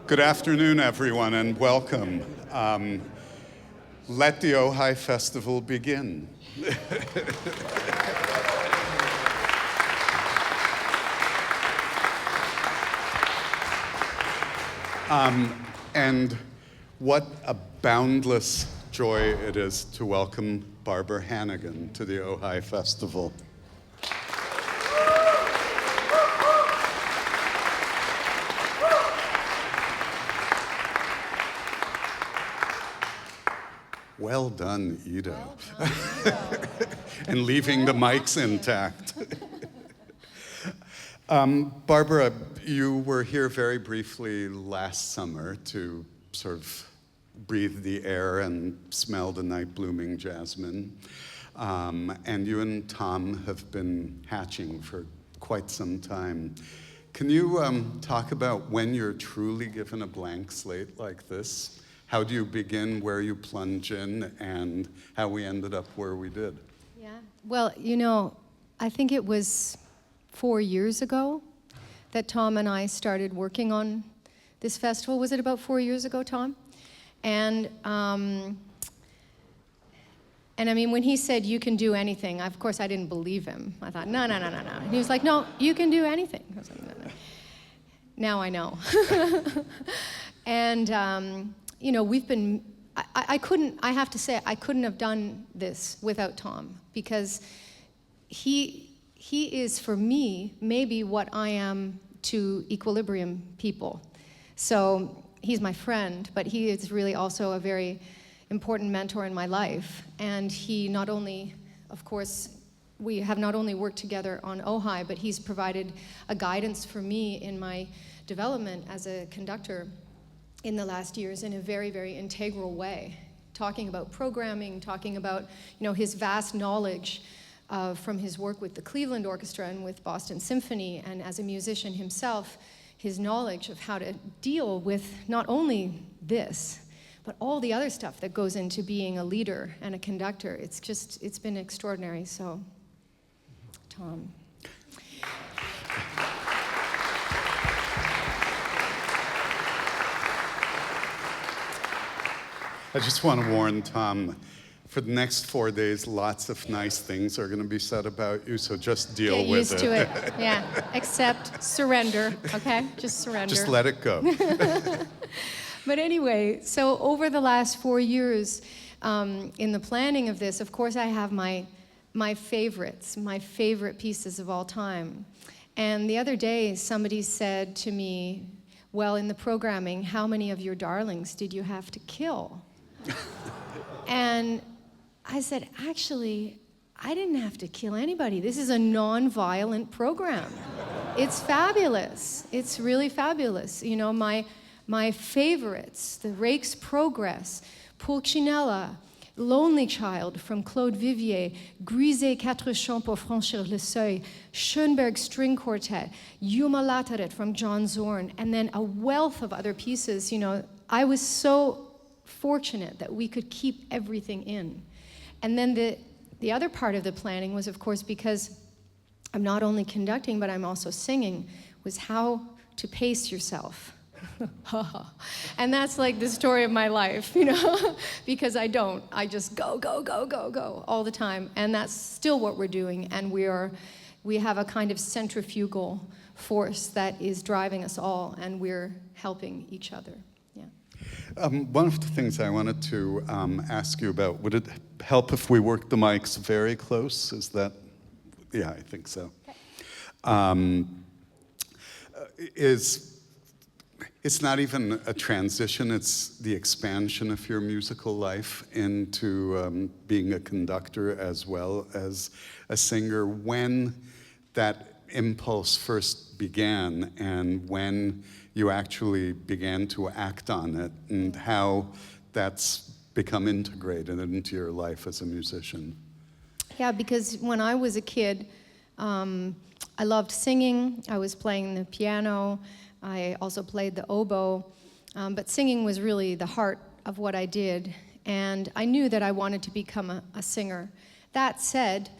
Good afternoon, everyone, and welcome. Let the Ojai Festival begin. And what a boundless joy it is to welcome Barbara Hannigan to the Ojai Festival. Well done, Edo. Well done, Edo. And leaving the mics intact. Barbara, you were here very briefly last summer to sort of breathe the air and smell the night blooming jasmine. And you and Tom have been hatching for quite some time. Can you talk about when you're truly given a blank slate like this? How do you begin, where you plunge in, and how we ended up where we did? Yeah, well, you know, I think it was 4 years ago that Tom and I started working on this festival. Was it about 4 years ago, Tom? And I mean, when he said, you can do anything, of course I didn't believe him. I thought, no. And he was like, no, you can do anything. I was like, no. Now I know. And, you know, we've been, I have to say, I couldn't have done this without Tom, because he is, for me, maybe what I am to Equilibrium people. So he's my friend, but he is really also a very important mentor in my life. And he not only, of course, we have not only worked together on Ojai, but he's provided a guidance for me in my development as a conductor in the last years in a very, very integral way, talking about programming, talking about, you know, his vast knowledge from his work with the Cleveland Orchestra and with Boston Symphony, and as a musician himself, his knowledge of how to deal with not only this, but all the other stuff that goes into being a leader and a conductor. It's been extraordinary. So, Tom. I just want to warn Tom, for the next 4 days, lots of nice things are going to be said about you, so just deal with it. Get used to it, yeah. Accept, surrender, okay? Just surrender. Just let it go. But anyway, so over the last 4 years, in the planning of this, of course I have my favorites, my favorite pieces of all time. And the other day, somebody said to me, well, in the programming, how many of your darlings did you have to kill? And I said, actually, I didn't have to kill anybody. This is a non-violent program. It's fabulous. It's really fabulous. You know, my favorites, the Rake's Progress, Pulcinella, Lonely Child from Claude Vivier, Grisé Quatre Chants pour franchir le seuil, Schoenberg String Quartet, Yuma Lataret from John Zorn, and then a wealth of other pieces. You know, I was so fortunate that we could keep everything in. And then the other part of the planning was, of course, because I'm not only conducting, but I'm also singing, was how to pace yourself. And that's like the story of my life, you know, because I just go all the time. And that's still what we're doing. And we have a kind of centrifugal force that is driving us all, and we're helping each other. Yeah. One of the things I wanted to ask you about, would it help if we worked the mics very close? Is that, yeah, I think so. Okay. It's not even a transition, it's the expansion of your musical life into being a conductor as well as a singer. When that impulse first began and when you actually began to act on it, and how that's become integrated into your life as a musician. Yeah, because when I was a kid, I loved singing. I was playing the piano. I also played the oboe, but singing was really the heart of what I did, and I knew that I wanted to become a singer. That said,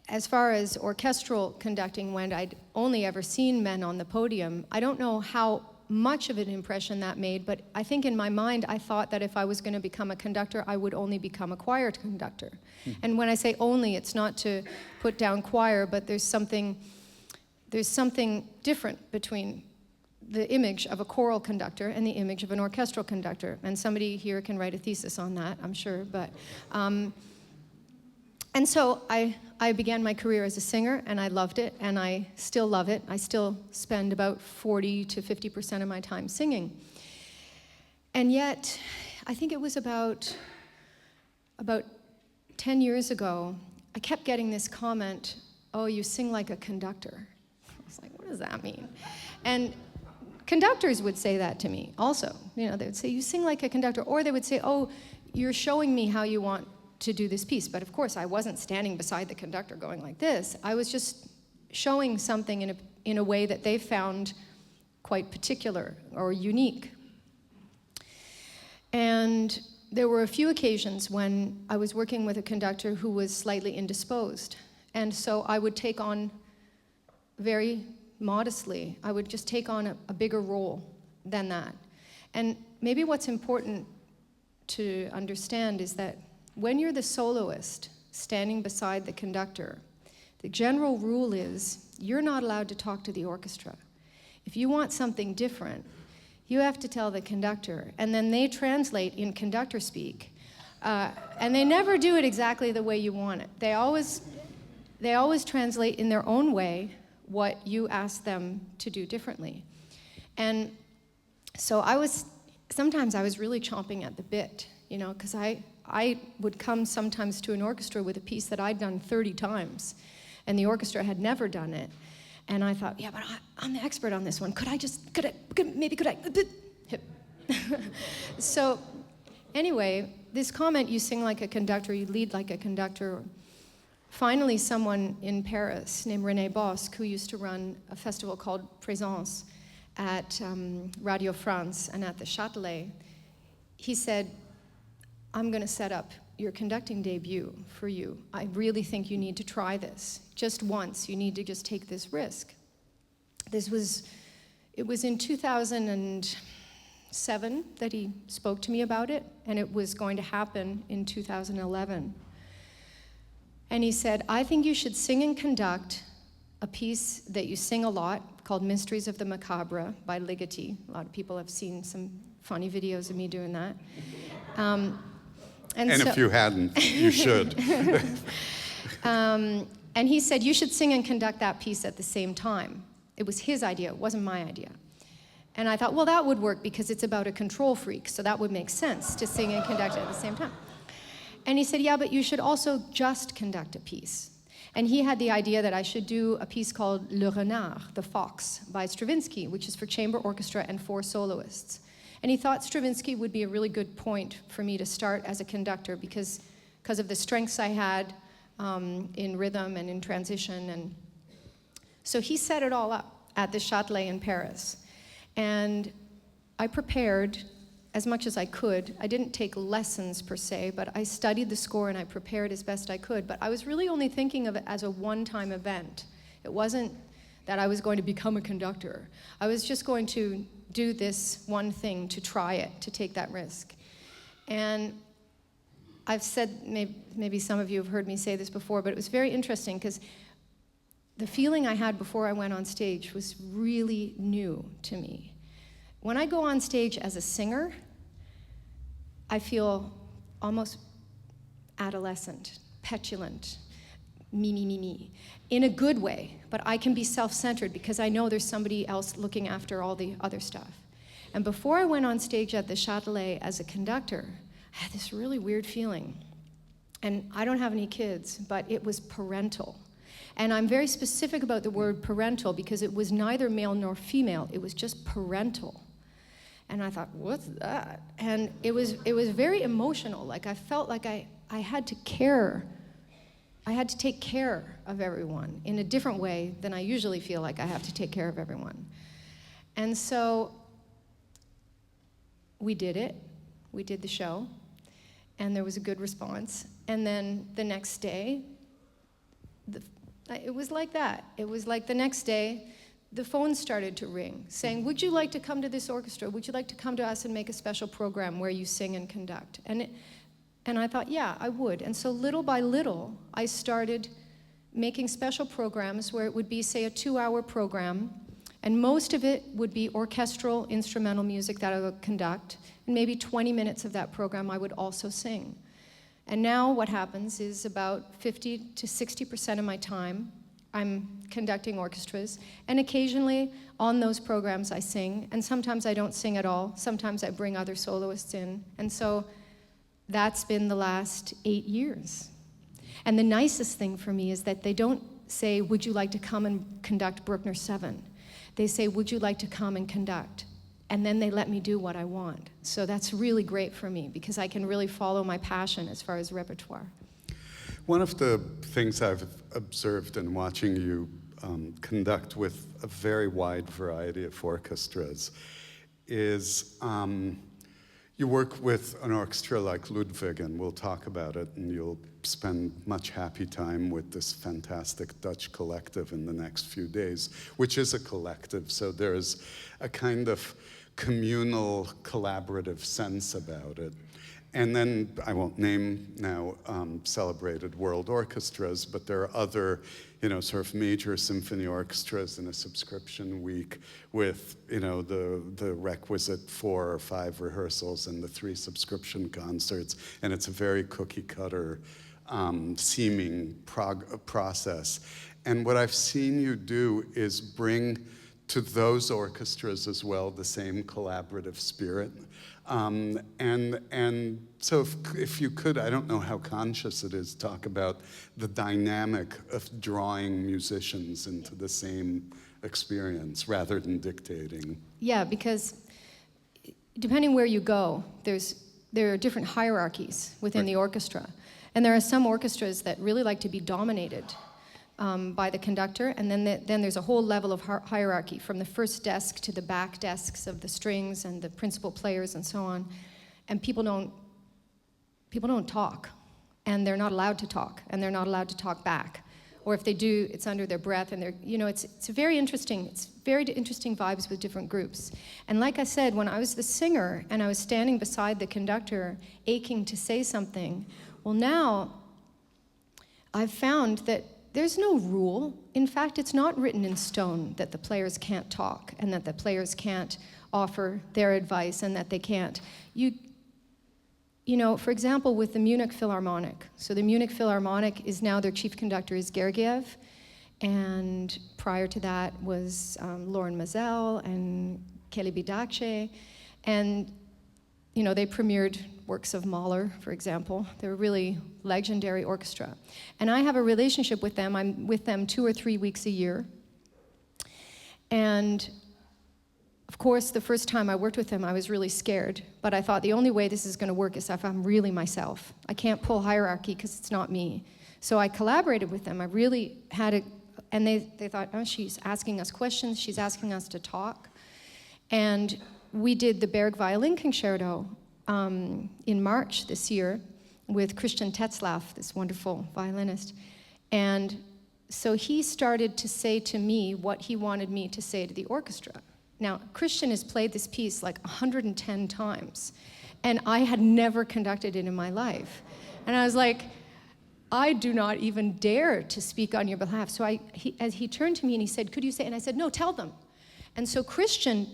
as far as orchestral conducting went, I'd only ever seen men on the podium. I don't know how much of an impression that made, but I think in my mind I thought that if I was going to become a conductor, I would only become a choir conductor. And when I say only, it's not to put down choir, but there's something different between the image of a choral conductor and the image of an orchestral conductor. And somebody here can write a thesis on that, I'm sure. But and so I began my career as a singer, and I loved it, and I still love it. I still spend about 40 to 50% of my time singing. And yet, I think it was about 10 years ago, I kept getting this comment, "Oh, you sing like a conductor." I was like, what does that mean? And conductors would say that to me also. They would say, "You sing like a conductor." Or they would say, "Oh, you're showing me how you want to do this piece." But of course, I wasn't standing beside the conductor going like this. I was just showing something in a way that they found quite particular or unique. And there were a few occasions when I was working with a conductor who was slightly indisposed. And so I would take on, very modestly, I would just take on a bigger role than that. And maybe what's important to understand is that when you're the soloist standing beside the conductor, the general rule is you're not allowed to talk to the orchestra. If you want something different, you have to tell the conductor, and then they translate in conductor speak. And they never do it exactly the way you want it. They always translate in their own way what you ask them to do differently. And so sometimes I was really chomping at the bit, because I would come sometimes to an orchestra with a piece that I'd done 30 times, and the orchestra had never done it. And I thought, yeah, but I'm the expert on this one. Could I? So anyway, this comment, "You sing like a conductor, you lead like a conductor." Finally, someone in Paris named René Bosque, who used to run a festival called Présence at Radio France and at the Châtelet, he said, "I'm going to set up your conducting debut for you. I really think you need to try this. Just once, you need to just take this risk." It was in 2007 that he spoke to me about it, and it was going to happen in 2011. And he said, "I think you should sing and conduct a piece that you sing a lot called Mysteries of the Macabre by Ligety." A lot of people have seen some funny videos of me doing that. And so, if you hadn't, you should. And he said, "You should sing and conduct that piece at the same time." It was his idea, it wasn't my idea. And I thought, well, that would work because it's about a control freak, so that would make sense to sing and conduct it at the same time. And he said, "Yeah, but you should also just conduct a piece." And he had the idea that I should do a piece called Le Renard, The Fox, by Stravinsky, which is for chamber orchestra and 4 soloists. And he thought Stravinsky would be a really good point for me to start as a conductor because of the strengths I had in rhythm and in transition. And so he set it all up at the Châtelet in Paris. And I prepared as much as I could. I didn't take lessons per se, but I studied the score and I prepared as best I could. But I was really only thinking of it as a one-time event. It wasn't that I was going to become a conductor. I was just going to do this one thing, to try it, to take that risk. And I've said, maybe some of you have heard me say this before, but it was very interesting because the feeling I had before I went on stage was really new to me. When I go on stage as a singer, I feel almost adolescent, petulant, me, in a good way, but I can be self-centered because I know there's somebody else looking after all the other stuff. And before I went on stage at the Châtelet as a conductor, I had this really weird feeling. And I don't have any kids, but it was parental. And I'm very specific about the word parental because it was neither male nor female, it was just parental. And I thought, what's that? And it was very emotional. Like I felt like I had to care. I had to take care of everyone in a different way than I usually feel like I have to take care of everyone. And so we did it. We did the show. And there was a good response. And then the next day, it was like that. It was like the next day, the phone started to ring, saying, would you like to come to this orchestra? Would you like to come to us and make a special program where you sing and conduct? And I thought, yeah, I would. And so little by little, I started making special programs where it would be, say, a 2-hour program, and most of it would be orchestral instrumental music that I would conduct, and maybe 20 minutes of that program I would also sing. And now what happens is about 50 to 60% of my time I'm conducting orchestras, and occasionally on those programs I sing, and sometimes I don't sing at all. Sometimes I bring other soloists in. And so that's been the last 8 years. And the nicest thing for me is that they don't say, would you like to come and conduct Bruckner 7? They say, would you like to come and conduct? And then they let me do what I want. So that's really great for me because I can really follow my passion as far as repertoire. One of the things I've observed in watching you conduct with a very wide variety of orchestras is you work with an orchestra like Ludwig, and we'll talk about it, and you'll spend much happy time with this fantastic Dutch collective in the next few days, which is a collective, so there's a kind of communal, collaborative sense about it. And then, I won't name now celebrated world orchestras, but there are other, sort of major symphony orchestras in a subscription week with, the requisite 4 or 5 rehearsals and the 3 subscription concerts. And it's a very cookie cutter seeming process. And what I've seen you do is bring to those orchestras as well the same collaborative spirit. And so if you could, I don't know how conscious it is, talk about the dynamic of drawing musicians into the same experience rather than dictating. Yeah, because depending where you go, there are different hierarchies within the orchestra. And there are some orchestras that really like to be dominated by the conductor, and then there's a whole level of hierarchy from the first desk to the back desks of the strings and the principal players and so on. And people don't talk, and they're not allowed to talk, and they're not allowed to talk back. Or if they do, it's under their breath, and it's very interesting. It's very interesting vibes with different groups. And like I said, when I was the singer and I was standing beside the conductor, aching to say something, well, now I've found that there's no rule. In fact, it's not written in stone that the players can't talk and that the players can't offer their advice and that they can't. For example, with the Munich Philharmonic. So the Munich Philharmonic is now, their chief conductor is Gergiev, and prior to that was Lauren Mazel and Kelly Bidakche, and they premiered works of Mahler, for example. They're a really legendary orchestra. And I have a relationship with them. I'm with them 2 or 3 weeks a year. And of course, the first time I worked with them, I was really scared. But I thought the only way this is going to work is if I'm really myself. I can't pull hierarchy because it's not me. So I collaborated with them. I really had and they thought, oh, she's asking us questions. She's asking us to talk. And we did the Berg Violin Concerto in March this year with Christian Tetzlaff, this wonderful violinist. And so he started to say to me what he wanted me to say to the orchestra. Now, Christian has played this piece like 110 times, and I had never conducted it in my life. And I was like, I do not even dare to speak on your behalf. So he turned to me and he said, could you say? And I said, no, tell them. And so Christian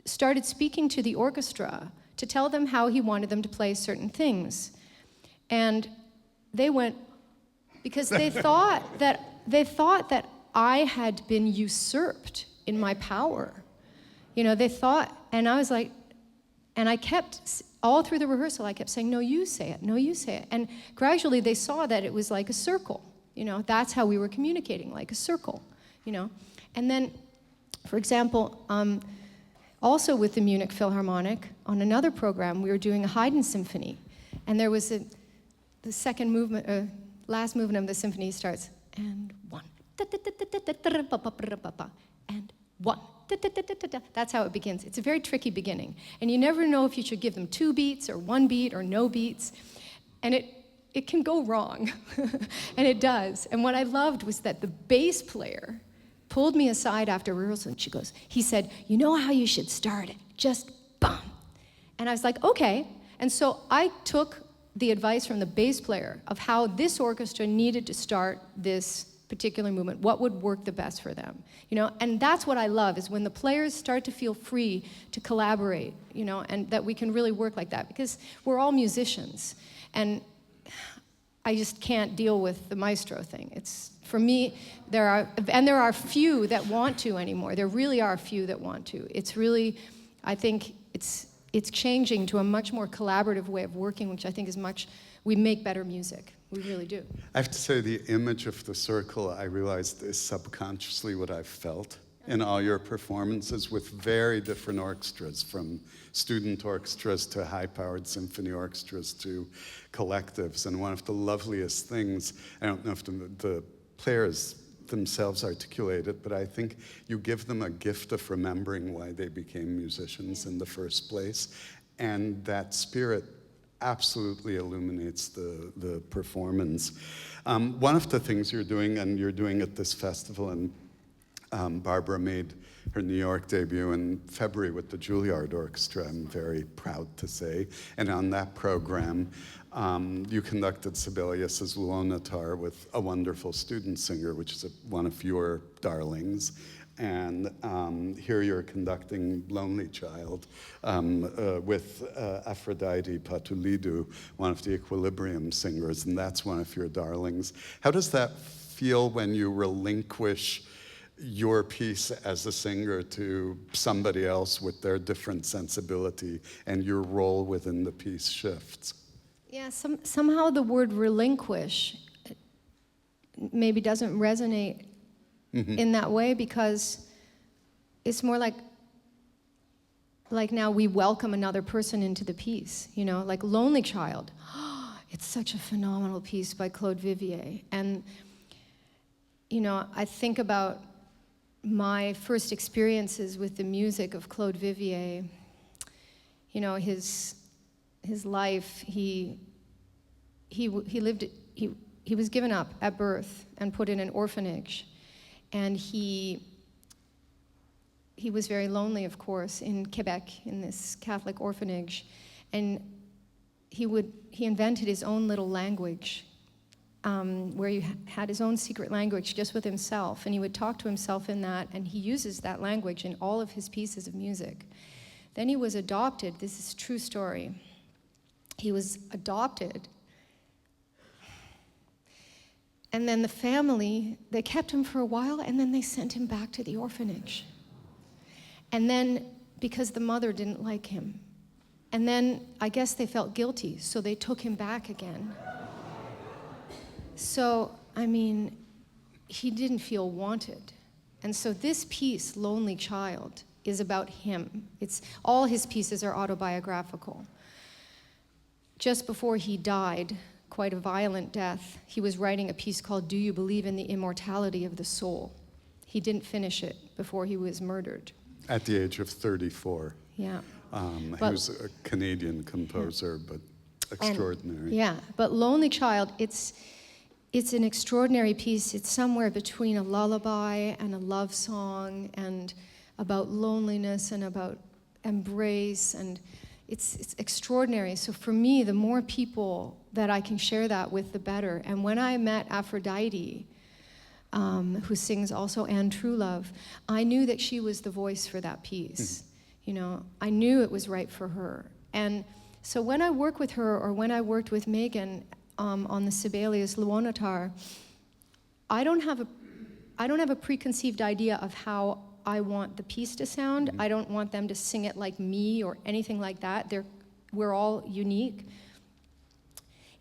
started speaking to the orchestra to tell them how he wanted them to play certain things. And they went, because they thought that I had been usurped in my power. They thought, and I was like, and I kept, all through the rehearsal, I kept saying, no, you say it, no, you say it. And gradually they saw that it was like a circle. That's how we were communicating, like a circle, And then, for example, also with the Munich Philharmonic, on another program, we were doing a Haydn symphony. And there was the second movement, last movement of the symphony starts, and 1, and 1. That's how it begins. It's a very tricky beginning. And you never know if you should give them 2 beats or 1 beat or no beats. And it can go wrong. And it does. And what I loved was that the bass player pulled me aside after rehearsal, and he said, you know how you should start it? Just bum. And I was like, okay. And so I took the advice from the bass player of how this orchestra needed to start this particular movement, what would work the best for them, and that's what I love, is when the players start to feel free to collaborate, and that we can really work like that, because we're all musicians, and I just can't deal with the maestro thing. It's, for me, there are few that want to anymore. There really are few that want to. It's really, I think it's changing to a much more collaborative way of working, which I think is we make better music. We really do. I have to say, the image of the circle, I realized, is subconsciously what I've felt in all your performances with very different orchestras, from student orchestras to high-powered symphony orchestras to collectives. And one of the loveliest things, I don't know if the players themselves articulate it, but I think you give them a gift of remembering why they became musicians in the first place. And that spirit absolutely illuminates the performance. One of the things you're doing at this festival, and Barbara made her New York debut in February with the Juilliard Orchestra, I'm very proud to say. And on that program, you conducted Sibelius's Lonatar with a wonderful student singer, which is one of your darlings. And here you're conducting Lonely Child with Aphrodite Patoulidou, one of the Equilibrium singers, and that's one of your darlings. How does that feel when you relinquish your piece as a singer to somebody else with their different sensibility, and your role within the piece shifts? Yeah, somehow the word relinquish maybe doesn't resonate in that way, because it's more like now we welcome another person into the piece, like Lonely Child. It's such a phenomenal piece by Claude Vivier. And, I think about my first experiences with the music of Claude Vivier. His life, he was given up at birth and put in an orphanage. And he was very lonely, of course, in Quebec, in this Catholic orphanage. And he invented his own little language, where he had his own secret language just with himself. And he would talk to himself in that, and he uses that language in all of his pieces of music. Then he was adopted. This is a true story. He was adopted. And then the family, they kept him for a while, and then they sent him back to the orphanage. And then, because the mother didn't like him. And then, I guess they felt guilty, so they took him back again. So, he didn't feel wanted. And so this piece, Lonely Child, is about him. All his pieces are autobiographical. Just before he died, quite a violent death, he was writing a piece called Do You Believe in the Immortality of the Soul? He didn't finish it before he was murdered. At the age of 34. Yeah. He was a Canadian composer, but extraordinary. But Lonely Child, it's an extraordinary piece. It's somewhere between a lullaby and a love song, and about loneliness and about embrace, and it's extraordinary. So for me, the more people that I can share that with, the better. And when I met Aphrodite, who sings also And True Love, I knew that she was the voice for that piece. I knew it was right for her. And so when I work with her, or when I worked with Megan on the Sibelius Lonatar, I don't have a preconceived idea of how I want the piece to sound. I don't want them to sing it like me or anything like that. We're all unique.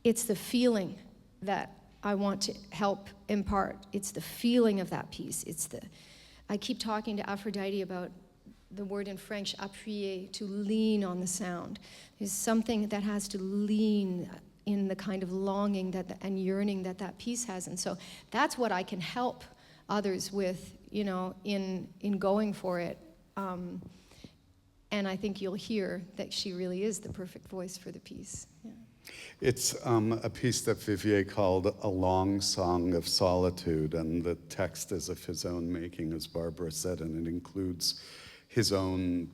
It's the feeling that I want to help impart. It's the feeling of that piece. I keep talking to Aphrodite about the word in French, appuyer, to lean on the sound. There's something that has to lean in the kind of longing and yearning that piece has. And so that's what I can help others with, in going for it. And I think you'll hear that she really is the perfect voice for the piece. Yeah. It's a piece that Vivier called A Long Song of Solitude, and the text is of his own making, as Barbara said, and it includes his own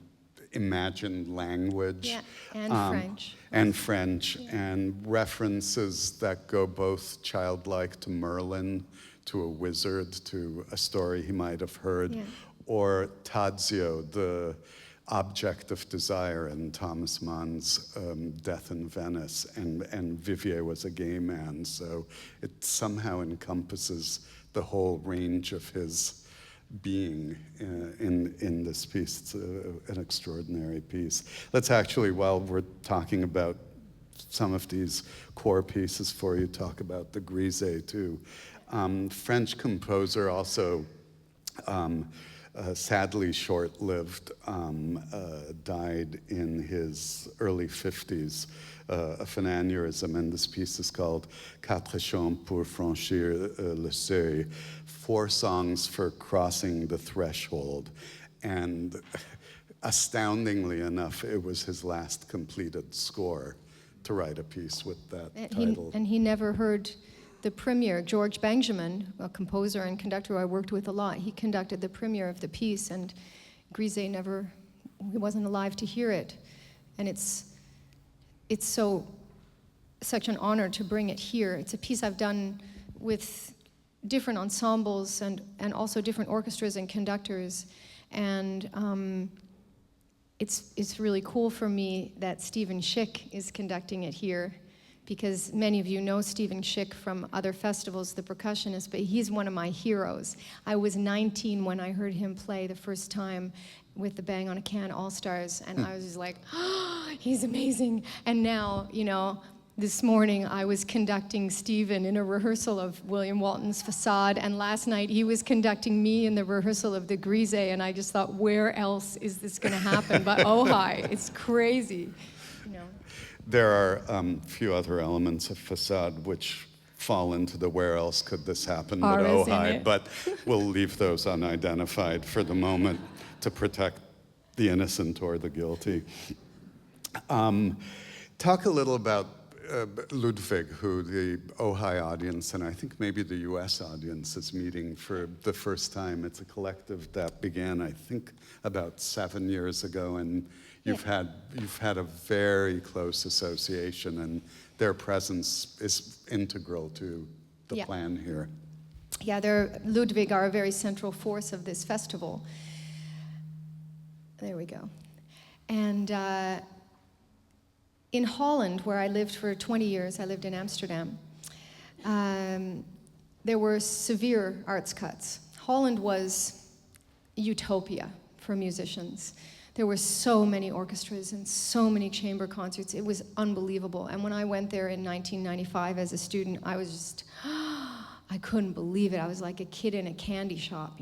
imagined language. Yeah, and French. And French, and references that go both childlike to Merlin, to a wizard, to a story he might have heard, or Tadzio, the object of desire in Thomas Mann's Death in Venice, and Vivier was a gay man, so it somehow encompasses the whole range of his being in this piece. It's an extraordinary piece. Let's actually, while we're talking about some of these core pieces for you, talk about the Grise too. French composer, also sadly short-lived, died in his early 50s of an aneurysm, and this piece is called Quatre chants pour franchir le seuil, 4 songs for crossing the threshold. And astoundingly enough, it was his last completed score to write a piece with that title. And he never heard the premiere. George Benjamin, a composer and conductor who I worked with a lot, he conducted the premiere of the piece, and Grise he wasn't alive to hear it. And it's such an honor to bring it here. It's a piece I've done with different ensembles and also different orchestras and conductors. And it's really cool for me that Stephen Schick is conducting it here, because many of you know Stephen Schick from other festivals, the percussionist, but he's one of my heroes. I was 19 when I heard him play the first time with the Bang on a Can All-Stars, and I was just like, oh, he's amazing. And now, this morning I was conducting Stephen in a rehearsal of William Walton's Facade, and last night he was conducting me in the rehearsal of the Grise, and I just thought, where else is this gonna happen but Ojai? It's crazy, There are a few other elements of Facade which fall into the where else could this happen but Ojai, but we'll leave those unidentified for the moment to protect the innocent or the guilty. Talk a little about Ludwig, who the Ojai audience, and I think maybe the US audience, is meeting for the first time. It's a collective that began, I think, about 7 years ago, and you've had a very close association, and their presence is integral to the plan here. Yeah, Ludwig are a very central force of this festival. There we go. And in Holland, where I lived for 20 years, I lived in Amsterdam, there were severe arts cuts. Holland was utopia for musicians. There were so many orchestras and so many chamber concerts. It was unbelievable. And when I went there in 1995 as a student, I was just, I couldn't believe it. I was like a kid in a candy shop,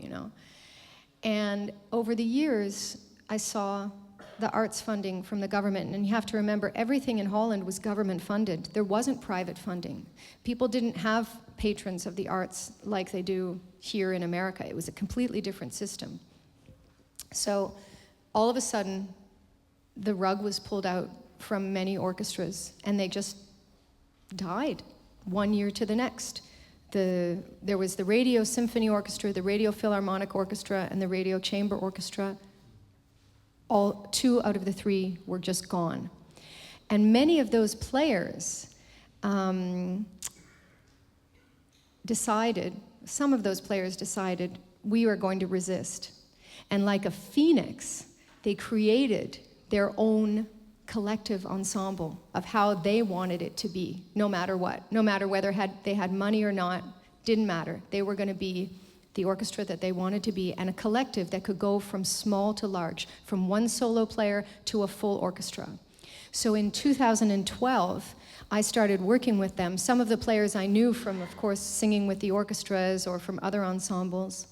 And over the years, I saw the arts funding from the government, and you have to remember, everything in Holland was government funded. There wasn't private funding. People didn't have patrons of the arts like they do here in America. It was a completely different system. So all of a sudden, the rug was pulled out from many orchestras, and they just died 1 year to the next. There was the Radio Symphony Orchestra, the Radio Philharmonic Orchestra, and the Radio Chamber Orchestra. All 2 out of the 3 were just gone. And many of those players some of those players decided, we are going to resist. And like a phoenix, they created their own collective ensemble of how they wanted it to be, no matter what. No matter whether they had money or not, didn't matter. They were going to be the orchestra that they wanted to be, and a collective that could go from small to large, from one solo player to a full orchestra. So in 2012, I started working with them. Some of the players I knew from, of course, singing with the orchestras or from other ensembles.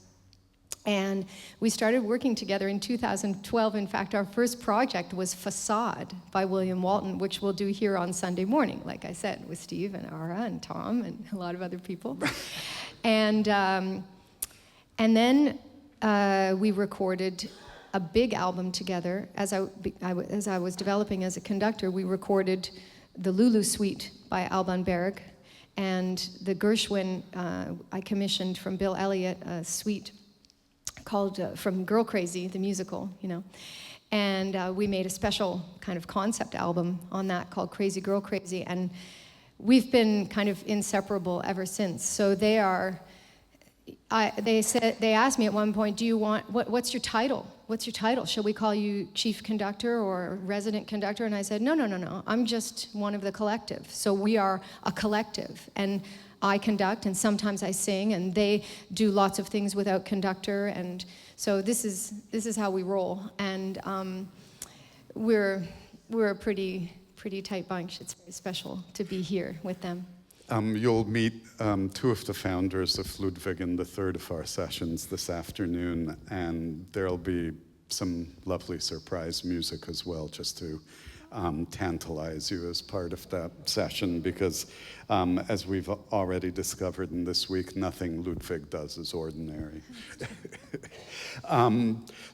And we started working together in 2012. In fact, our first project was Facade by William Walton, which we'll do here on Sunday morning, like I said, with Steve and Ara and Tom and a lot of other people. And then we recorded a big album together. As I was developing as a conductor, we recorded the Lulu Suite by Alban Berg, and the Gershwin I commissioned from Bill Elliott, a suite called from Girl Crazy, the musical, And we made a special kind of concept album on that called Crazy Girl Crazy, and we've been kind of inseparable ever since. So they asked me at one point, do you want, what's your title? What's your title? Shall we call you chief conductor or resident conductor? And I said, no. I'm just one of the collective. So we are a collective. And I conduct, and sometimes I sing, and they do lots of things without conductor. And so this is how we roll. And we're a pretty tight bunch. It's very special to be here with them. You'll meet two of the founders of Ludwig in the third of our sessions this afternoon, and there'll be some lovely surprise music as well, just to tantalize you as part of that session, because as we've already discovered in this week, nothing Ludwig does is ordinary.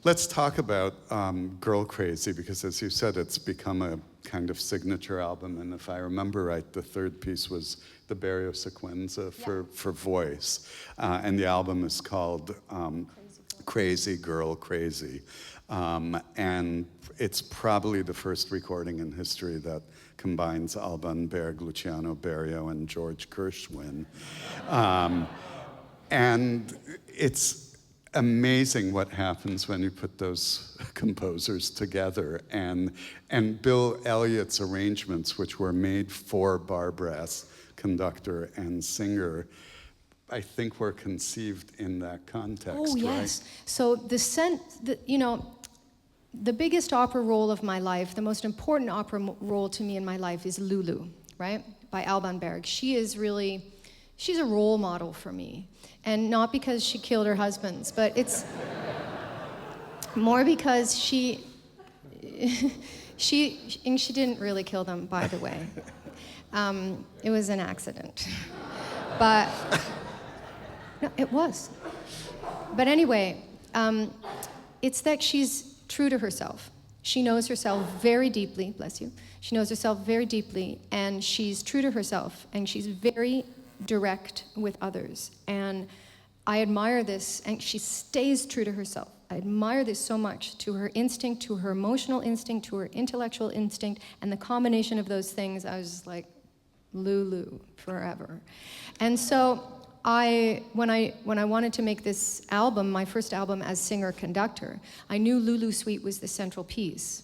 Let's talk about Girl Crazy, because as you said, it's become a kind of signature album, and if I remember right, the third piece was the Barrio Sequenza for voice, and the album is called Crazy Girl Crazy, and it's probably the first recording in history that combines Alban Berg, Luciano Berio, and George Gershwin, and it's amazing what happens when you put those composers together, and Bill Elliott's arrangements, which were made for Barbara as conductor and singer, I think were conceived in that context. Oh yes. Right? So the biggest opera role of my life, the most important opera role to me in my life is Lulu, right? By Alban Berg. She's a role model for me. And not because she killed her husbands, but it's more because she didn't really kill them, by the way. It was an accident. But, no, it was. But anyway, it's that she's true to herself. She knows herself very deeply, bless you. She knows herself very deeply, and she's true to herself, and she's very direct with others. And I admire this, and she stays true to herself. I admire this so much, to her instinct, to her emotional instinct, to her intellectual instinct, and the combination of those things, I was just like, Lulu, forever. And so when I wanted to make this album, my first album as singer-conductor, I knew Lulu Suite was the central piece.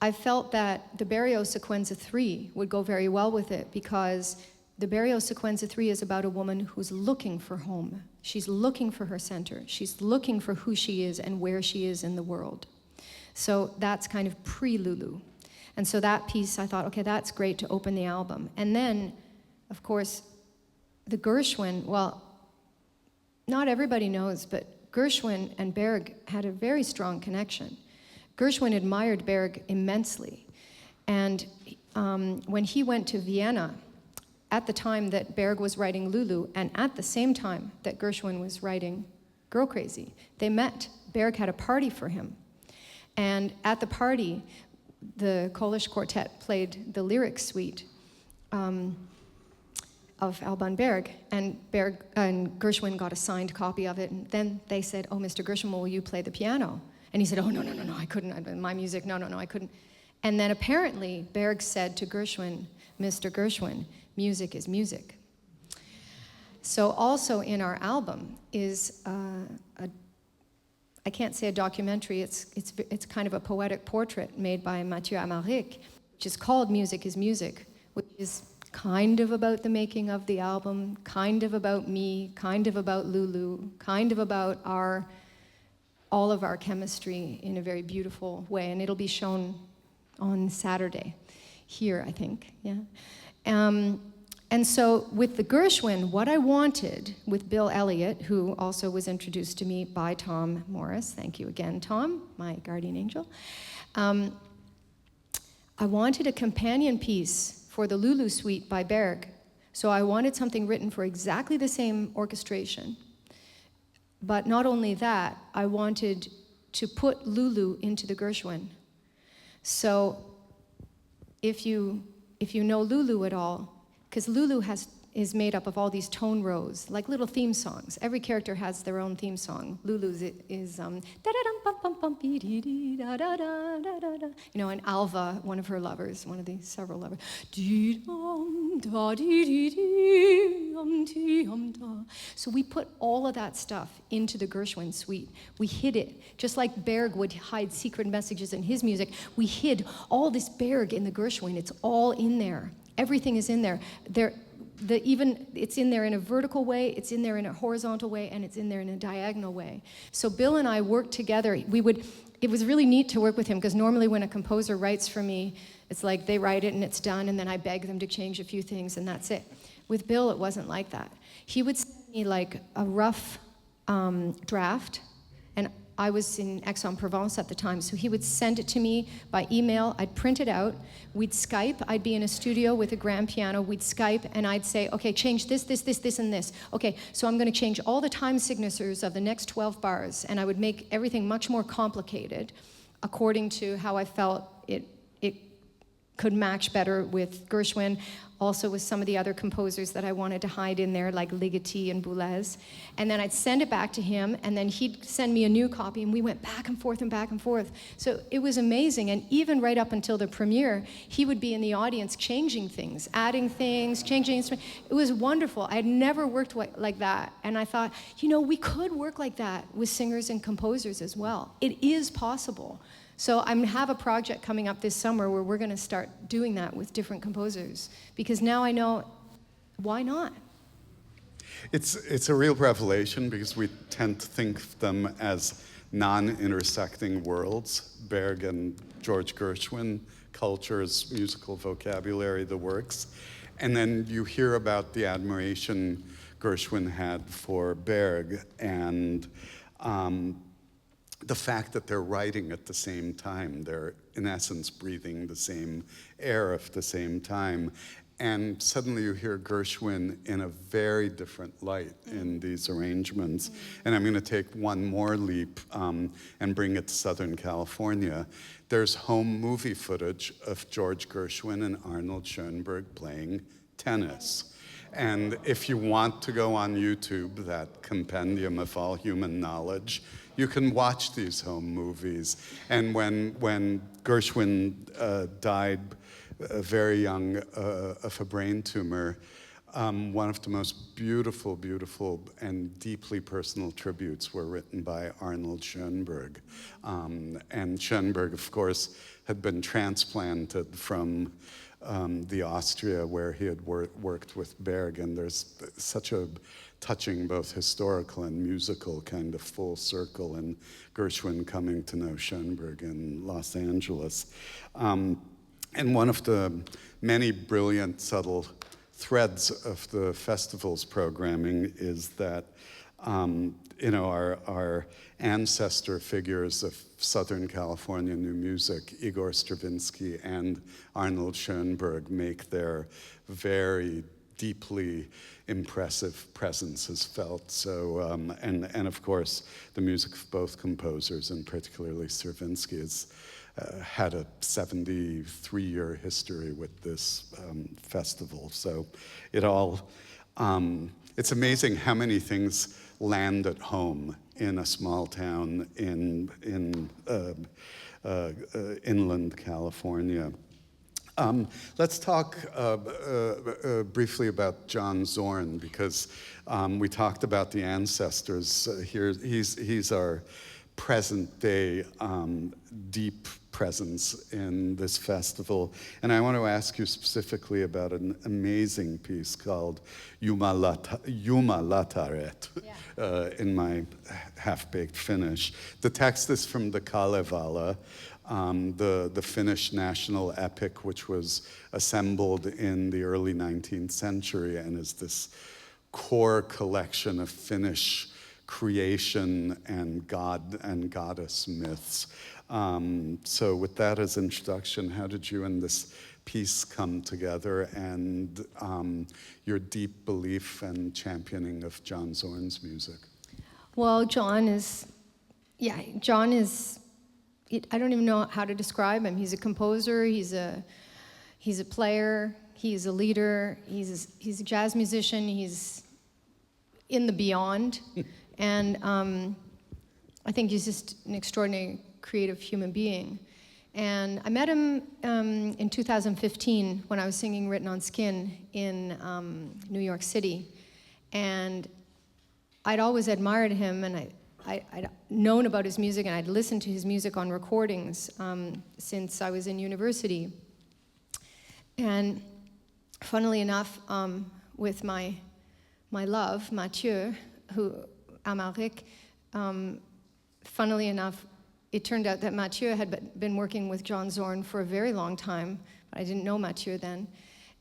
I felt that the Barrio Sequenza 3 would go very well with it, because the Barrio Sequenza 3 is about a woman who's looking for home. She's looking for her center. She's looking for who she is and where she is in the world. So that's kind of pre-Lulu. And so that piece, I thought, okay, that's great to open the album. And then, of course, the Gershwin, well, not everybody knows, but Gershwin and Berg had a very strong connection. Gershwin admired Berg immensely. And when he went to Vienna, at the time that Berg was writing Lulu, and at the same time that Gershwin was writing Girl Crazy, they met. Berg had a party for him. And at the party, the Polish quartet played the lyric suite of Alban Berg, and Gershwin got a signed copy of it, and then they said, oh, Mr. Gershwin, will you play the piano? And he said, oh, no, I couldn't. My music, no, I couldn't. And then apparently Berg said to Gershwin, Mr. Gershwin, music is music. So also in our album is I can't say a documentary, it's kind of a poetic portrait made by Mathieu Amalric, which is called Music is Music, which is kind of about the making of the album, kind of about me, kind of about Lulu, kind of about all of our chemistry in a very beautiful way, and it'll be shown on Saturday here, I think, yeah. And so with the Gershwin, what I wanted with Bill Elliott, who also was introduced to me by Tom Morris, thank you again, Tom, my guardian angel, I wanted a companion piece for the Lulu Suite by Berg. So I wanted something written for exactly the same orchestration. But not only that, I wanted to put Lulu into the Gershwin. So if you know Lulu at all, because Lulu is made up of all these tone rows, like little theme songs. Every character has their own theme song. Lulu's is and Alva, one of her lovers, one of the several lovers. So we put all of that stuff into the Gershwin suite. We hid it, just like Berg would hide secret messages in his music. We hid all this Berg in the Gershwin. It's all in there. Everything is in there. It's in there in a vertical way, it's in there in a horizontal way, and it's in there in a diagonal way. So Bill and I worked together. It was really neat to work with him, because normally when a composer writes for me, it's like they write it and it's done, and then I beg them to change a few things, and that's it. With Bill, it wasn't like that. He would send me like a rough draft, and I was in Aix-en-Provence at the time, so he would send it to me by email. I'd print it out. We'd Skype. I'd be in a studio with a grand piano. We'd Skype, and I'd say, okay, change this, this, this, this, and this. Okay, so I'm going to change all the time signatures of the next 12 bars, and I would make everything much more complicated according to how I felt it could match better with Gershwin, also with some of the other composers that I wanted to hide in there, like Ligety and Boulez. And then I'd send it back to him, and then he'd send me a new copy, and we went back and forth and back and forth. So it was amazing, and even right up until the premiere, he would be in the audience changing things, adding things, changing instruments. It was wonderful. I had never worked like that, and I thought, we could work like that with singers and composers as well. It is possible. So I have a project coming up this summer where we're going to start doing that with different composers, because now I know, why not? It's a real revelation, because we tend to think of them as non-intersecting worlds. Berg and George Gershwin, cultures, musical vocabulary, the works. And then you hear about the admiration Gershwin had for Berg, and the fact that they're writing at the same time. They're, in essence, breathing the same air at the same time. And suddenly you hear Gershwin in a very different light in these arrangements. And I'm going to take one more leap and bring it to Southern California. There's home movie footage of George Gershwin and Arnold Schoenberg playing tennis. And if you want to go on YouTube, that compendium of all human knowledge, you can watch these home movies. And when Gershwin died very young of a brain tumor, one of the most beautiful, beautiful and deeply personal tributes were written by Arnold Schoenberg. And Schoenberg, of course, had been transplanted from the Austria where he had worked with Berg, and there's such a touching both historical and musical kind of full circle in Gershwin coming to know Schoenberg in Los Angeles. And one of the many brilliant, subtle threads of the festival's programming is that our ancestor figures of Southern California new music, Igor Stravinsky and Arnold Schoenberg, make their very deeply impressive presences felt. So, and of course, the music of both composers, and particularly Stravinsky, has had a 73-year history with this festival. So it all, it's amazing how many things land at home in a small town in inland California. Let's talk briefly about John Zorn, because we talked about the ancestors. Here, he's our present-day deep presence in this festival. And I want to ask you specifically about an amazing piece called Yuma Lataret, in my half-baked Finnish. The text is from the Kalevala, the Finnish national epic, which was assembled in the early 19th century and is this core collection of Finnish creation and god and goddess myths. So with that as introduction, how did you and this piece come together, and your deep belief and championing of John Zorn's music? Well, John is, I don't even know how to describe him. He's a composer, he's He's a player, he's a leader, he's a jazz musician, he's in the beyond. And I think he's just an extraordinary creative human being. And I met him in 2015 when I was singing Written on Skin in New York City. And I'd always admired him, and I'd known about his music, and I'd listened to his music on recordings since I was in university. And funnily enough, with my love, Mathieu, who Amaric, funnily enough, it turned out that Mathieu had been working with John Zorn for a very long time, but I didn't know Mathieu then,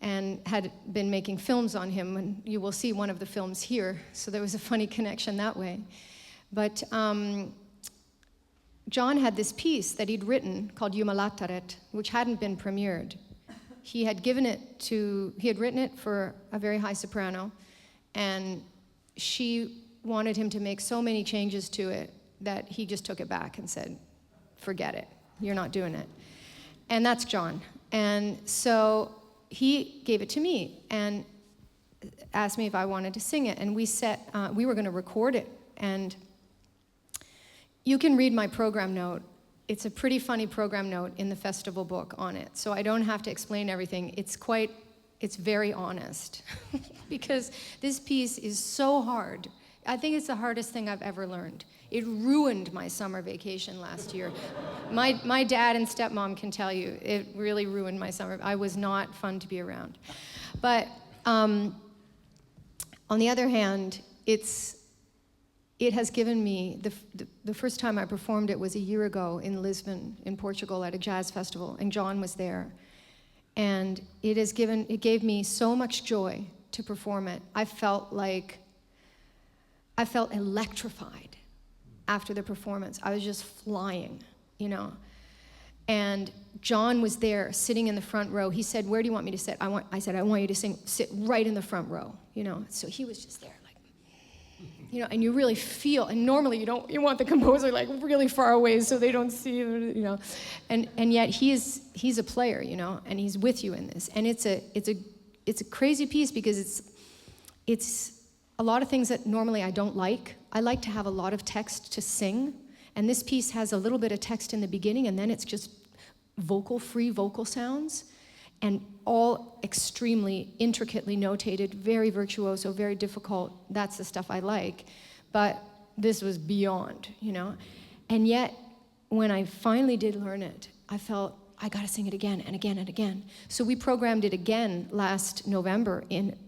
and had been making films on him, and you will see one of the films here, so there was a funny connection that way. But John had this piece that he'd written called Jumalattaret, which hadn't been premiered. He had written it for a very high soprano, and she wanted him to make so many changes to it that he just took it back and said, forget it, you're not doing it. And that's John. And so he gave it to me and asked me if I wanted to sing it. And we were going to record it. And you can read my program note. It's a pretty funny program note in the festival book on it. So I don't have to explain everything. It's very honest because this piece is so hard. I think it's the hardest thing I've ever learned. It ruined my summer vacation last year. My dad and stepmom can tell you, it really ruined my summer. I was not fun to be around. But on the other hand, it has given me, the first time I performed it was a year ago in Lisbon, in Portugal, at a jazz festival, and John was there. And it gave me so much joy to perform it. I felt electrified after the performance. I was just flying, And John was there sitting in the front row. He said, where do you want me to sit? I said, I want you to sit right in the front row, So he was just there, and you really feel, and normally you want the composer really far away so they don't see you, and yet he's a player, and he's with you in this. And it's a crazy piece because it's a lot of things that normally I don't like. I like to have a lot of text to sing, and this piece has a little bit of text in the beginning, and then it's just free vocal sounds, and all extremely intricately notated, very virtuoso, very difficult. That's the stuff I like. But this was beyond, And yet, when I finally did learn it, I felt, I gotta sing it again and again and again. So we programmed it again last November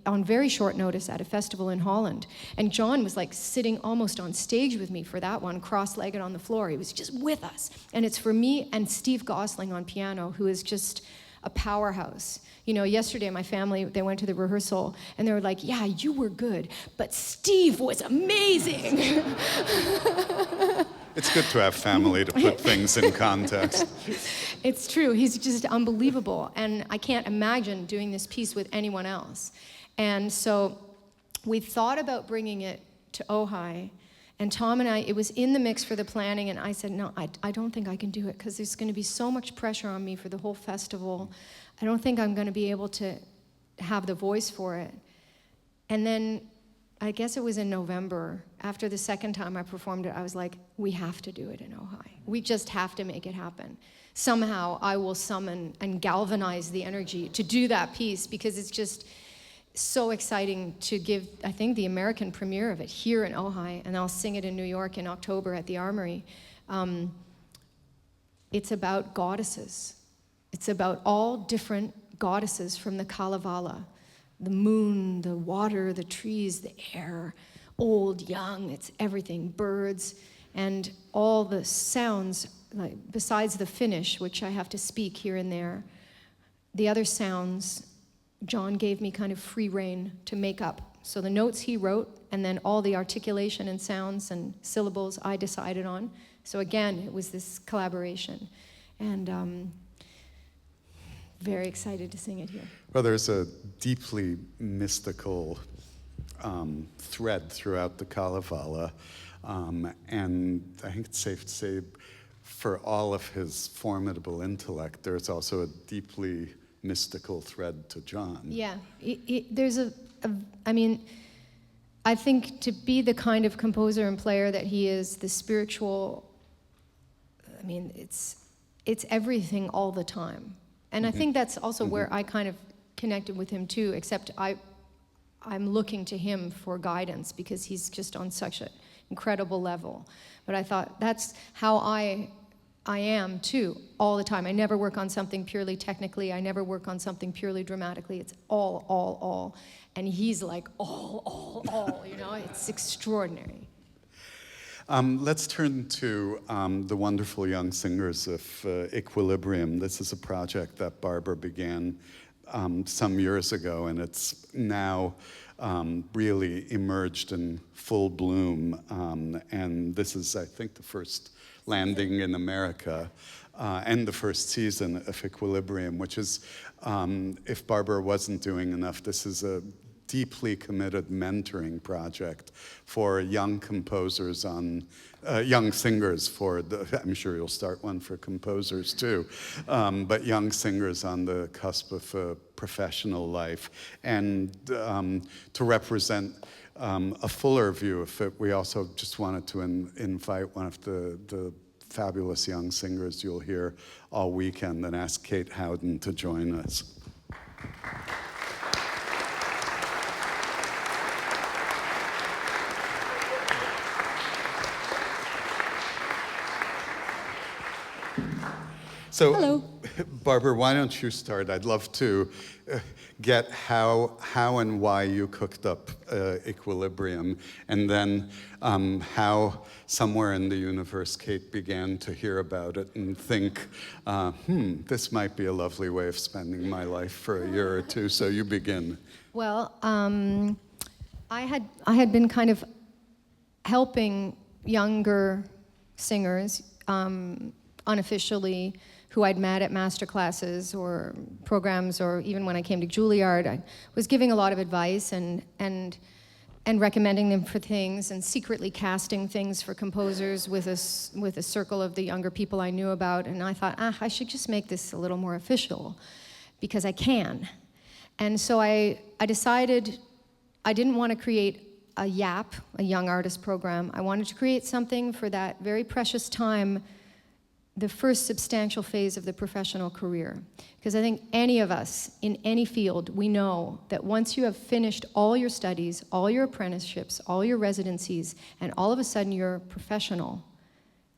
on very short notice at a festival in Holland. And John was sitting almost on stage with me for that one, cross-legged on the floor. He was just with us. And it's for me and Steve Gosling on piano, who is just a powerhouse. Yesterday my family, they went to the rehearsal and they were like, yeah, you were good, but Steve was amazing. It's good to have family to put things in context. It's true. He's just unbelievable. And I can't imagine doing this piece with anyone else. And so we thought about bringing it to Ojai. And Tom and I, it was in the mix for the planning, and I said, no, I don't think I can do it because there's going to be so much pressure on me for the whole festival. I don't think I'm going to be able to have the voice for it. And then I guess it was in November, after the second time I performed it, I was like, we have to do it in Ojai. We just have to make it happen. Somehow I will summon and galvanize the energy to do that piece because it's just so exciting to give, I think, the American premiere of it here in Ojai, and I'll sing it in New York in October at the Armory. It's about goddesses. It's about all different goddesses from the Kalevala. The moon, the water, the trees, the air, old, young, it's everything, birds, and all the sounds, besides the Finnish, which I have to speak here and there, the other sounds, John gave me kind of free rein to make up. So the notes he wrote, and then all the articulation and sounds and syllables I decided on. So again, it was this collaboration. And very excited to sing it here. Well, there's a deeply mystical thread throughout the Kalevala, and I think it's safe to say for all of his formidable intellect, there's also a deeply mystical thread to John. Yeah, there's I mean, I think to be the kind of composer and player that he is, the spiritual, I mean, it's everything all the time. And I think that's also where I kind of connected with him too, except I'm looking to him for guidance because he's just on such an incredible level. But I thought that's how I am too, all the time. I never work on something purely technically. I never work on something purely dramatically. It's all. And he's like all, you know, it's extraordinary. Let's turn to the wonderful young singers of Equilibrium. This is a project that Barbara began some years ago, and it's now really emerged in full bloom. And this is, I think, the first landing in America and the first season of Equilibrium, which is, if Barbara wasn't doing enough, this is a deeply committed mentoring project for young composers young singers I'm sure you'll start one for composers too, but young singers on the cusp of a professional life. And to represent a fuller view of it, we also just wanted to invite one of the fabulous young singers you'll hear all weekend and ask Kate Howden to join us. So, hello. Barbara, why don't you start? I'd love to get how and why you cooked up Equilibrium, and then how somewhere in the universe Kate began to hear about it and think, this might be a lovely way of spending my life for a year or two. So you begin. Well, I had been kind of helping younger singers unofficially, who I'd met at master classes or programs, or even when I came to Juilliard. I was giving a lot of advice and recommending them for things, and secretly casting things for composers with a circle of the younger people I knew about. And I thought, I should just make this a little more official, because I can. And so I decided I didn't want to create a YAP, a Young Artist Program. I wanted to create something for that very precious time, the first substantial phase of the professional career. Because I think any of us in any field, we know that once you have finished all your studies, all your apprenticeships, all your residencies, and all of a sudden you're professional,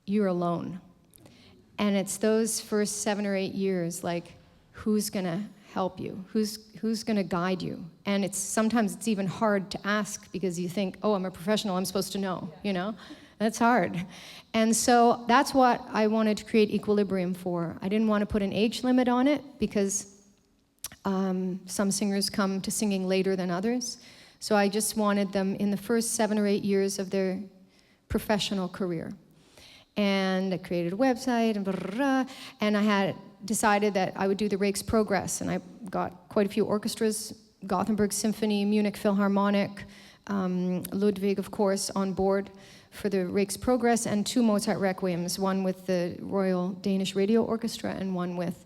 you're alone. And it's those first 7 or 8 years, like, who's gonna help you? Who's gonna guide you? And sometimes it's even hard to ask, because you think, oh, I'm a professional, I'm supposed to know, you know? That's hard. And so that's what I wanted to create Equilibrium for. I didn't want to put an age limit on it, because some singers come to singing later than others. So I just wanted them in the first 7 or 8 years of their professional career. And I created a website, and blah, blah, blah, and I had decided that I would do the Rake's Progress, and I got quite a few orchestras, Gothenburg Symphony, Munich Philharmonic, Ludwig, of course, on board for the Rake's Progress, and 2 Mozart Requiems, one with the Royal Danish Radio Orchestra and one with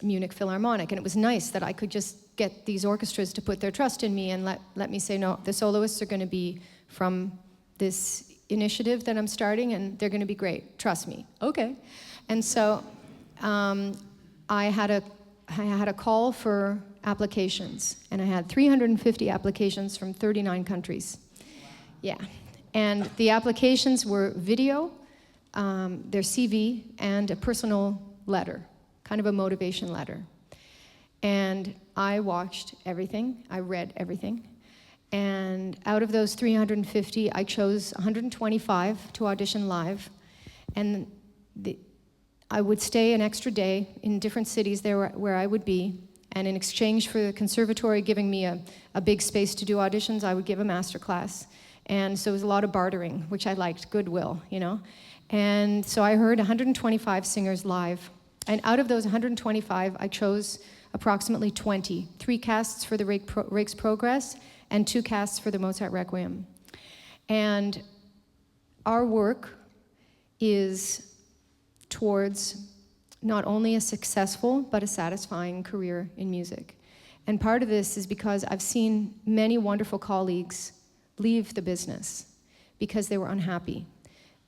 Munich Philharmonic. And it was nice that I could just get these orchestras to put their trust in me and let me say, no, the soloists are going to be from this initiative that I'm starting, and they're going to be great. Trust me. Okay. And so I had a call for applications, and I had 350 applications from 39 countries. Yeah, and the applications were video, their CV, and a personal letter, kind of a motivation letter. And I watched everything, I read everything, and out of those 350, I chose 125 to audition live, and I would stay an extra day in different cities there where I would be, and in exchange for the conservatory giving me a big space to do auditions, I would give a master class. And so it was a lot of bartering, which I liked, goodwill, you know. And so I heard 125 singers live. And out of those 125, I chose approximately 20. 3 casts for the Rake's Progress and 2 casts for the Mozart Requiem. And our work is towards not only a successful, but a satisfying career in music. And part of this is because I've seen many wonderful colleagues leave the business because they were unhappy.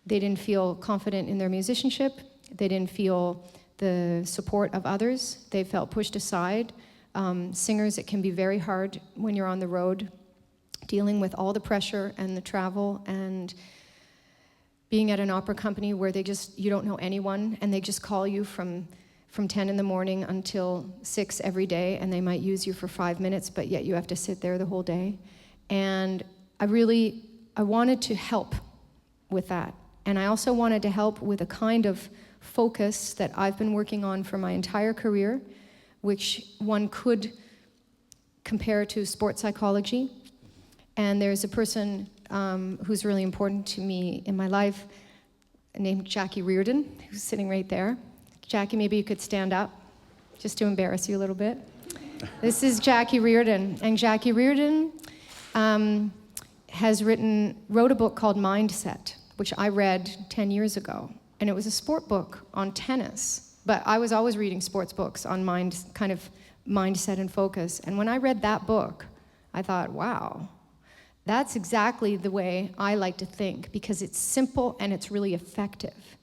They didn't feel confident in their musicianship. They didn't feel the support of others. They felt pushed aside. Singers, it can be very hard when you're on the road, dealing with all the pressure and the travel and being at an opera company where you don't know anyone, and they just call you from 10 in the morning until 6 every day, and they might use you for 5 minutes, but yet you have to sit there the whole day. And I wanted to help with that. And I also wanted to help with a kind of focus that I've been working on for my entire career, which one could compare to sports psychology. And there's a person who's really important to me in my life named Jackie Reardon, who's sitting right there. Jackie, maybe you could stand up just to embarrass you a little bit. This is Jackie Reardon. And Jackie Reardon wrote a book called Mindset, which I read 10 years ago. And it was a sport book on tennis. But I was always reading sports books on mindset and focus. And when I read that book, I thought, wow, that's exactly the way I like to think, because it's simple and it's really effective.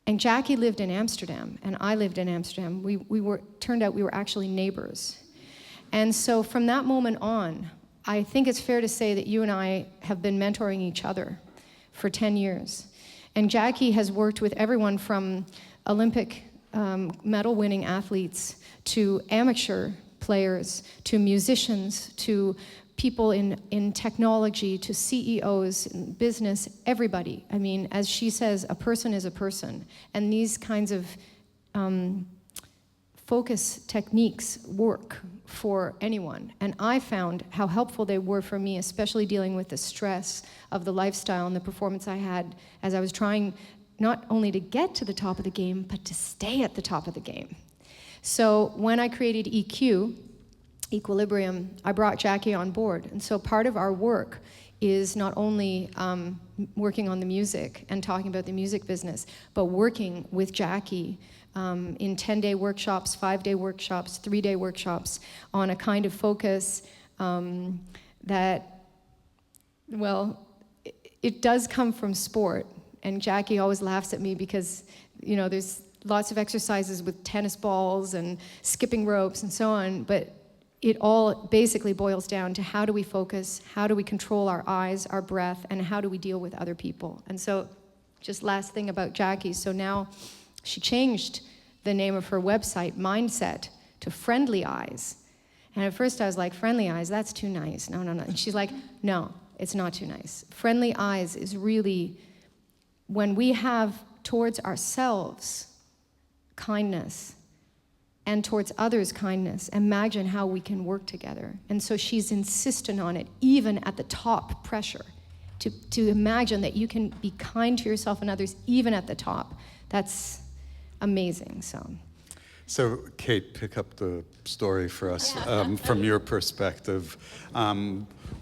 And Jackie lived in Amsterdam, and I lived in Amsterdam. Turned out we were actually neighbors. And so from that moment on, I think it's fair to say that you and I have been mentoring each other for 10 years. And Jackie has worked with everyone from Olympic medal-winning athletes to amateur players, to musicians, to people in technology, to CEOs, in business, everybody. I mean, as she says, a person is a person. And these kinds of focus techniques work for anyone. And I found how helpful they were for me, especially dealing with the stress of the lifestyle and the performance I had as I was trying not only to get to the top of the game, but to stay at the top of the game. So when I created EQ, Equilibrium, I brought Jackie on board. And so part of our work is not only working on the music and talking about the music business, but working with Jackie in 10-day workshops, 5-day workshops, 3-day workshops on a kind of focus that, well, it does come from sport. And Jackie always laughs at me because, there's lots of exercises with tennis balls and skipping ropes and so on, but it all basically boils down to how do we focus, how do we control our eyes, our breath, and how do we deal with other people. And so, just last thing about Jackie, so now she changed the name of her website, Mindset, to Friendly Eyes. And at first I was like, Friendly Eyes, that's too nice. No. And she's like, no, it's not too nice. Friendly Eyes is really when we have towards ourselves kindness, and towards others kindness, imagine how we can work together. And so she's insistent on it, even at the top pressure, to imagine that you can be kind to yourself and others, even at the top. That's amazing, So Kate, pick up the story for us from your perspective.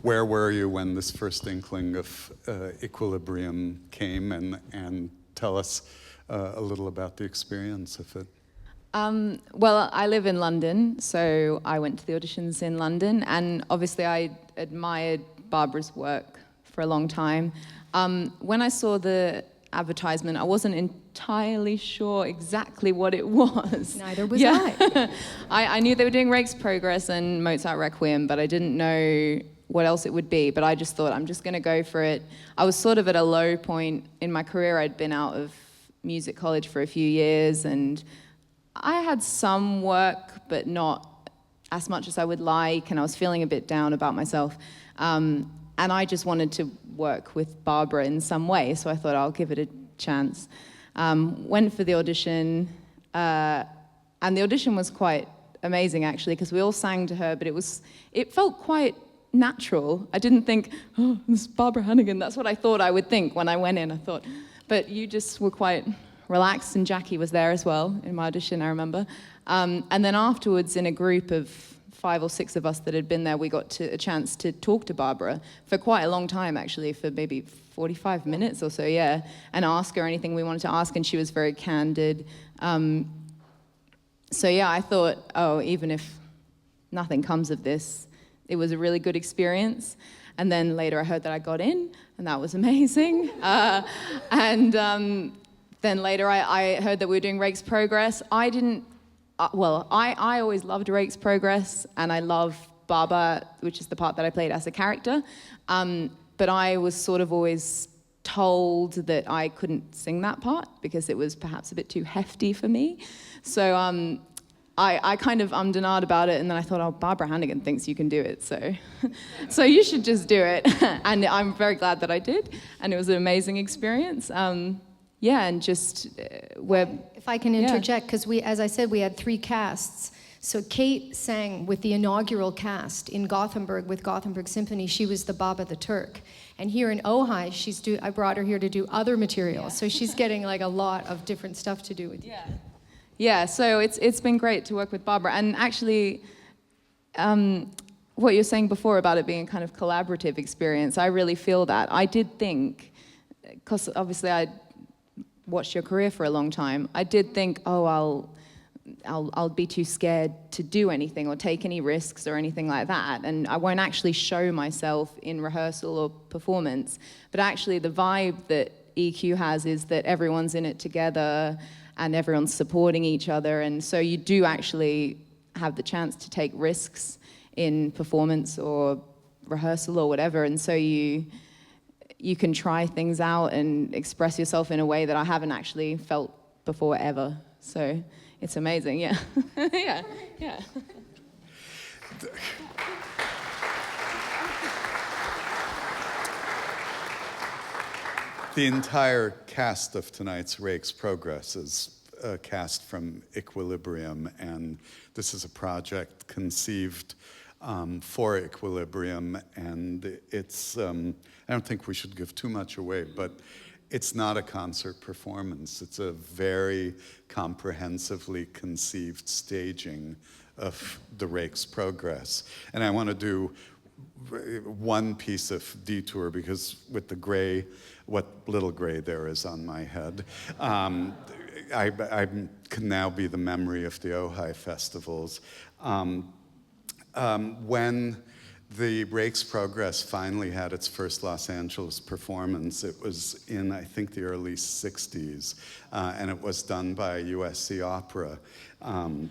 Where were you when this first inkling of Equilibrium came, and tell us a little about the experience of it? Well, I live in London, so I went to the auditions in London, and obviously I admired Barbara's work for a long time. When I saw the advertisement, I wasn't entirely sure exactly what it was. Neither was I. I knew they were doing Rake's Progress and Mozart Requiem, but I didn't know what else it would be, but I just thought, I'm just going to go for it. I was sort of at a low point in my career. I'd been out of music college for a few years, and I had some work, but not as much as I would like, and I was feeling a bit down about myself. And I just wanted to work with Barbara in some way, so I thought I'll give it a chance. Went for the audition, and the audition was quite amazing, actually, because we all sang to her, but it felt quite natural. I didn't think, oh, this is Barbara Hannigan. That's what I thought I would think when I went in. I thought, but you just were quite relaxed, and Jackie was there as well in my audition, I remember. And then afterwards, in a group of 5 or 6 of us that had been there, we got a chance to talk to Barbara for quite a long time, actually, for maybe 45 minutes or so, yeah, and ask her anything we wanted to ask, and she was very candid. So yeah, I thought, oh, even if nothing comes of this, it was a really good experience. And then later I heard that I got in, and that was amazing. Then later I heard that we were doing Rake's Progress. I didn't, I always loved Rake's Progress, and I love Barbara, which is the part that I played as a character. But I was sort of always told that I couldn't sing that part because it was perhaps a bit too hefty for me. So I kind of ummed and ahed about it, and then I thought, oh, Barbara Hannigan thinks you can do it, so you should just do it. And I'm very glad that I did, and it was an amazing experience. Yeah, and just If I can interject, because as I said, we had 3 casts. So Kate sang with the inaugural cast in Gothenburg with Gothenburg Symphony. She was the Baba the Turk. And here in Ojai, I brought her here to do other material. Yeah. So she's getting like a lot of different stuff to do with you. Yeah, so it's been great to work with Barbara. And actually, what you're saying before about it being a kind of collaborative experience, I really feel that. I did think, because obviously I watched your career for a long time, I did think, oh, I'll be too scared to do anything or take any risks or anything like that, and I won't actually show myself in rehearsal or performance. But actually the vibe that EQ has is that everyone's in it together and everyone's supporting each other, and so you do actually have the chance to take risks in performance or rehearsal or whatever, and so you can try things out and express yourself in a way that I haven't actually felt before ever. So it's amazing, yeah. yeah. The entire cast of tonight's Rake's Progress is a cast from Equilibrium, and this is a project conceived for Equilibrium, and it's, I don't think we should give too much away, but it's not a concert performance. It's a very comprehensively conceived staging of the Rake's Progress. And I want to do one piece of detour, because with the gray, what little gray there is on my head, I can now be the memory of the Ojai festivals. When the Rake's Progress finally had its first Los Angeles performance, it was in, I think, the early 60s, and it was done by USC Opera. And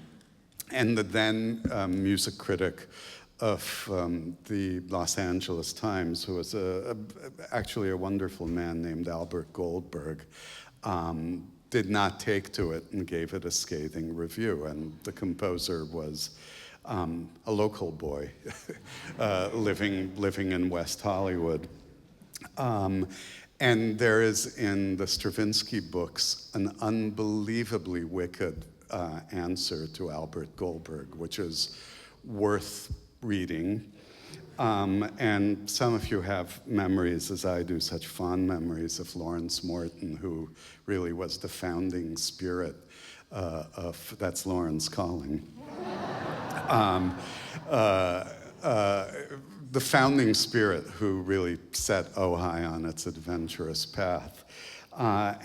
the then music critic of the Los Angeles Times, who was actually a wonderful man named Albert Goldberg, did not take to it and gave it a scathing review. And the composer was a local boy living in West Hollywood. And there is in the Stravinsky books an unbelievably wicked answer to Albert Goldberg, which is worth reading. And some of you have memories, as I do, such fond memories of Lawrence Morton, who really was the founding spirit of That's Lawrence Calling. The founding spirit who really set Ojai on its adventurous path. I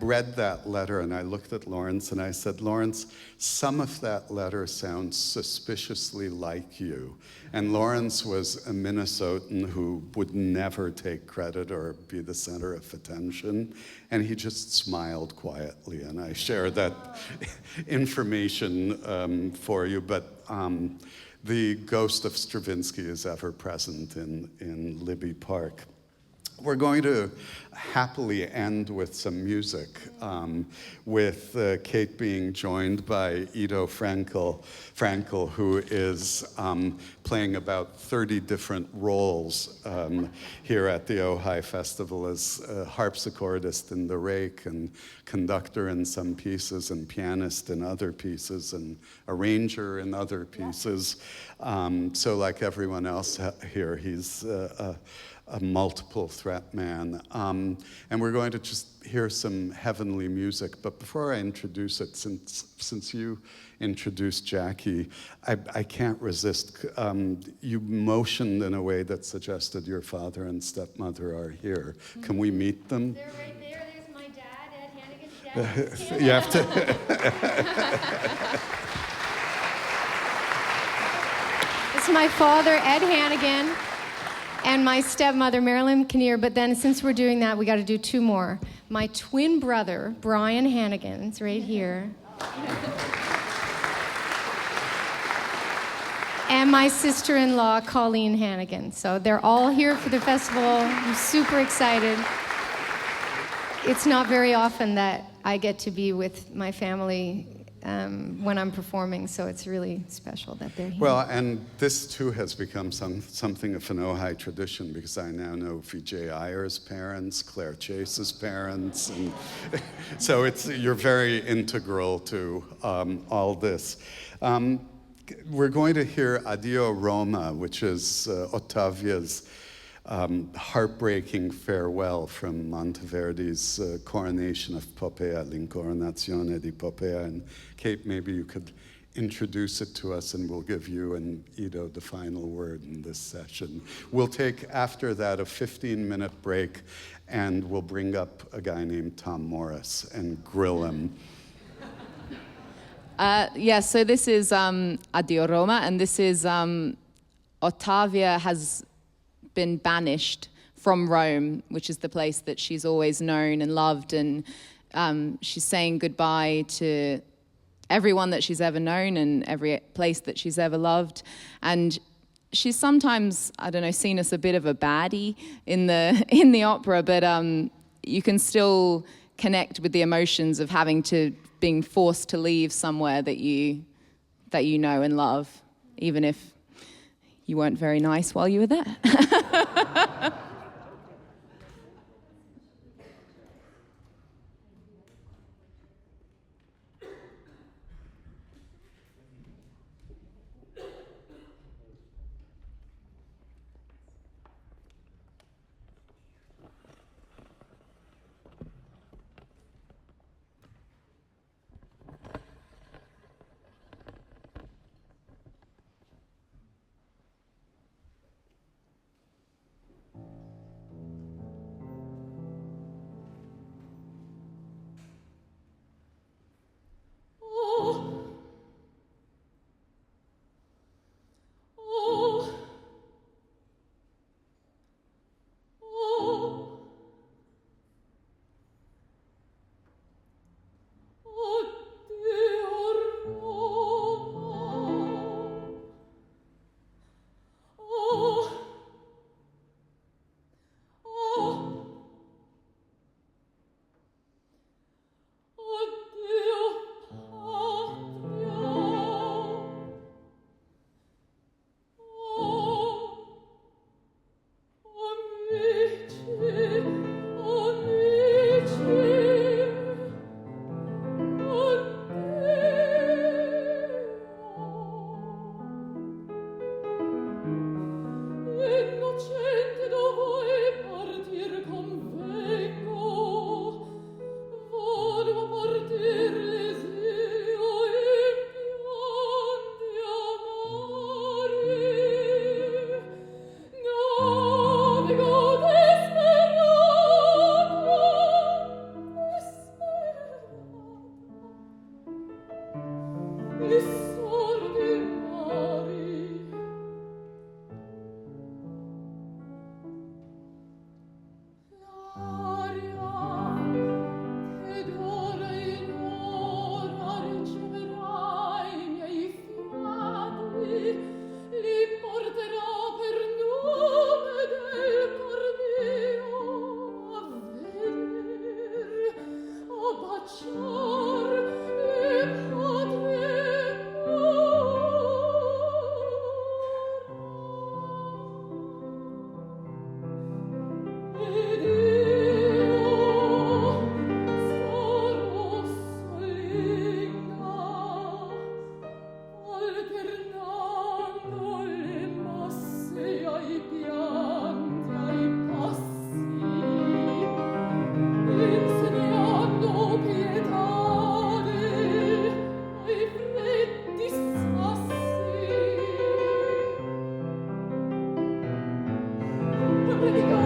read that letter and I looked at Lawrence and I said, Lawrence, some of that letter sounds suspiciously like you. And Lawrence was a Minnesotan who would never take credit or be the center of attention. And he just smiled quietly. And I share that information for you. But the ghost of Stravinsky is ever present in Libby Park. We're going to happily end with some music, with Kate being joined by Edo Frenkel, who is playing about 30 different roles here at the Ojai Festival as a harpsichordist in the Rake, and conductor in some pieces, and pianist in other pieces, and arranger in other pieces. So like everyone else here, he's a multiple threat man. And we're going to just hear some heavenly music. But before I introduce it, since you introduced Jackie, I can't resist. You motioned in a way that suggested your father and stepmother are here. Can we meet them? They're right there. There's my dad, Ed Hannigan's dad. You have to. It's my father, Ed Hannigan, and my stepmother, Marilyn Kinnear. But then since we're doing that, we got to do two more. My twin brother, Brian Hannigan, is right here. And my sister-in-law, Colleen Hannigan. So they're all here for the festival. I'm super excited. It's not very often that I get to be with my family when I'm performing, so it's really special that they're here. Well, and this too has become something of an Ojai tradition, because I now know Vijay Iyer's parents, Claire Chase's parents, and so you're very integral to all this. We're going to hear Addio Roma, which is Ottavia's heartbreaking farewell from Monteverdi's coronation of Poppea, L'Incoronazione di Poppea. And Kate, maybe you could introduce it to us, and we'll give you and Edo the final word in this session. We'll take, after that, a 15-minute break, and we'll bring up a guy named Tom Morris and grill him. So this is Addio Roma, and this is Ottavia has been banished from Rome, which is the place that she's always known and loved, and she's saying goodbye to everyone that she's ever known and every place that she's ever loved. And she's sometimes, I don't know, seen as a bit of a baddie in the opera, but you can still connect with the emotions of being forced to leave somewhere that you know and love, even if you weren't very nice while you were there. Navigo desperate Really go.